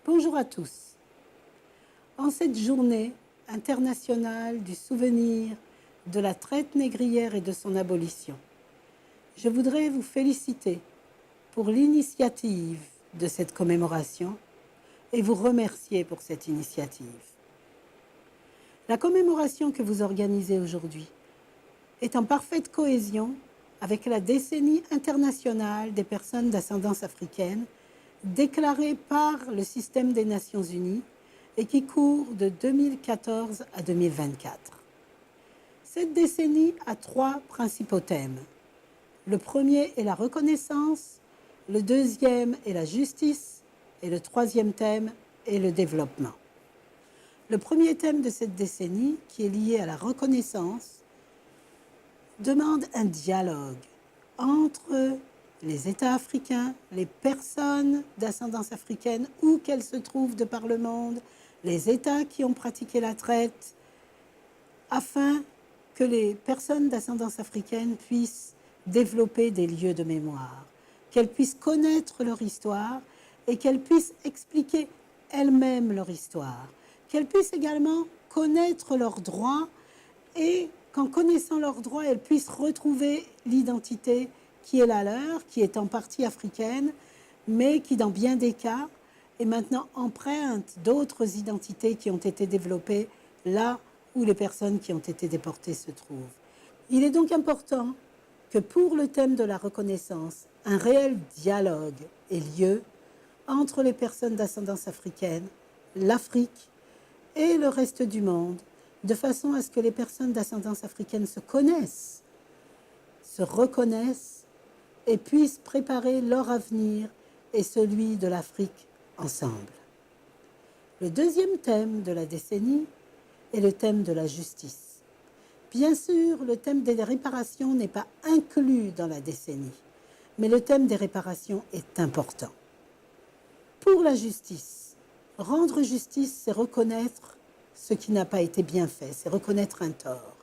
Bonjour à tous. En cette journée internationale du souvenir de la traite négrière et de son abolition, je voudrais vous féliciter pour l'initiative de cette commémoration et vous remercier pour cette initiative. La commémoration que vous organisez aujourd'hui est en parfaite cohésion avec la décennie internationale des personnes d'ascendance africaine déclarée par le système des Nations Unies et qui court de 2014 à 2024. Cette décennie a 3 principaux thèmes. Le premier est la reconnaissance, le deuxième est la justice et le troisième thème est le développement. Le premier thème de cette décennie, qui est lié à la reconnaissance, demande un dialogue entre les États africains, les personnes d'ascendance africaine, où qu'elles se trouvent de par le monde, les États qui ont pratiqué la traite, afin que les personnes d'ascendance africaine puissent développer des lieux de mémoire, qu'elles puissent connaître leur histoire et qu'elles puissent expliquer elles-mêmes leur histoire, qu'elles puissent également connaître leurs droits et qu'en connaissant leurs droits, elles puissent retrouver l'identité qui est la leur, qui est en partie africaine, mais qui, dans bien des cas, est maintenant empreinte d'autres identités qui ont été développées là où les personnes qui ont été déportées se trouvent. Il est donc important que pour le thème de la reconnaissance, un réel dialogue ait lieu entre les personnes d'ascendance africaine, l'Afrique et le reste du monde, de façon à ce que les personnes d'ascendance africaine se connaissent, se reconnaissent et puissent préparer leur avenir et celui de l'Afrique ensemble. Le deuxième thème de la décennie est le thème de la justice. Bien sûr, le thème des réparations n'est pas inclus dans la décennie, mais le thème des réparations est important. Pour la justice, rendre justice, c'est reconnaître ce qui n'a pas été bien fait, c'est reconnaître un tort.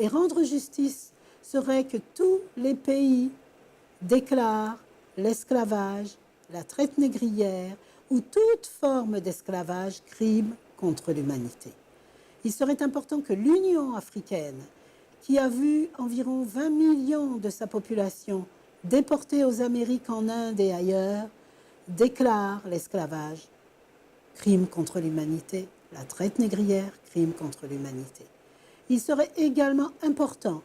Et rendre justice serait que tous les pays déclarent l'esclavage, la traite négrière ou toute forme d'esclavage crime contre l'humanité. Il serait important que l'Union africaine, qui a vu environ 20 millions de sa population déportés aux Amériques, en Inde et ailleurs, déclare l'esclavage crime contre l'humanité, la traite négrière, crime contre l'humanité. Il serait également important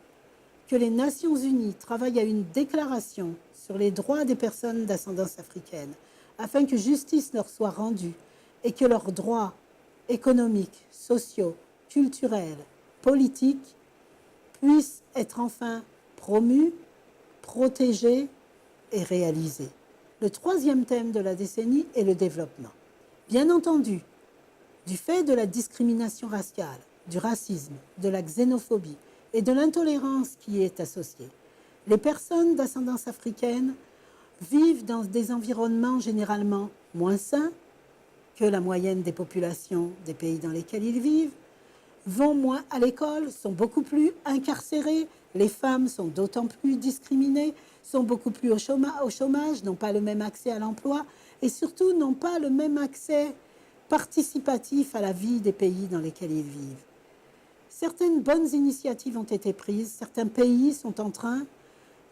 que les Nations Unies travaillent à une déclaration sur les droits des personnes d'ascendance africaine, afin que justice leur soit rendue et que leurs droits économiques, sociaux, culturels, politiques puissent être enfin promus, protégés et réalisés. Le troisième thème de la décennie est le développement. Bien entendu, du fait de la discrimination raciale, du racisme, de la xénophobie et de l'intolérance qui y est associée, les personnes d'ascendance africaine vivent dans des environnements généralement moins sains que la moyenne des populations des pays dans lesquels ils vivent, vont moins à l'école, sont beaucoup plus incarcérés, les femmes sont d'autant plus discriminées, sont beaucoup plus au chômage, n'ont pas le même accès à l'emploi et surtout n'ont pas le même accès participatif à la vie des pays dans lesquels ils vivent. Certaines bonnes initiatives ont été prises, certains pays sont en train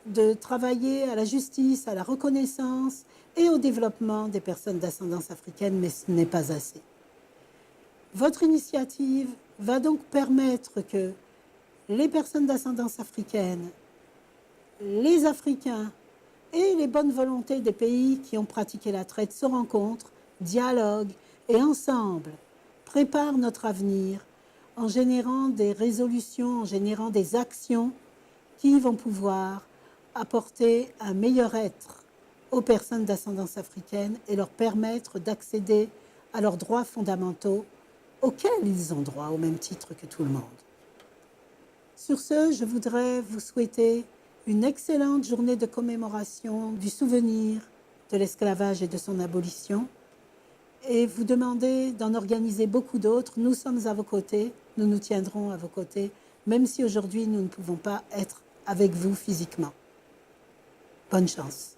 de travailler à la justice, à la reconnaissance et au développement des personnes d'ascendance africaine, mais ce n'est pas assez. Votre initiative va donc permettre que les personnes d'ascendance africaine, les Africains et les bonnes volontés des pays qui ont pratiqué la traite se rencontrent, dialoguent et ensemble préparent notre avenir en générant des résolutions, en générant des actions qui vont pouvoir apporter un meilleur être aux personnes d'ascendance africaine et leur permettre d'accéder à leurs droits fondamentaux auxquels ils ont droit au même titre que tout le monde. Sur ce, je voudrais vous souhaiter une excellente journée de commémoration du souvenir de l'esclavage et de son abolition et vous demander d'en organiser beaucoup d'autres. Nous sommes à vos côtés, nous nous tiendrons à vos côtés, même si aujourd'hui nous ne pouvons pas être avec vous physiquement. Bonne chance.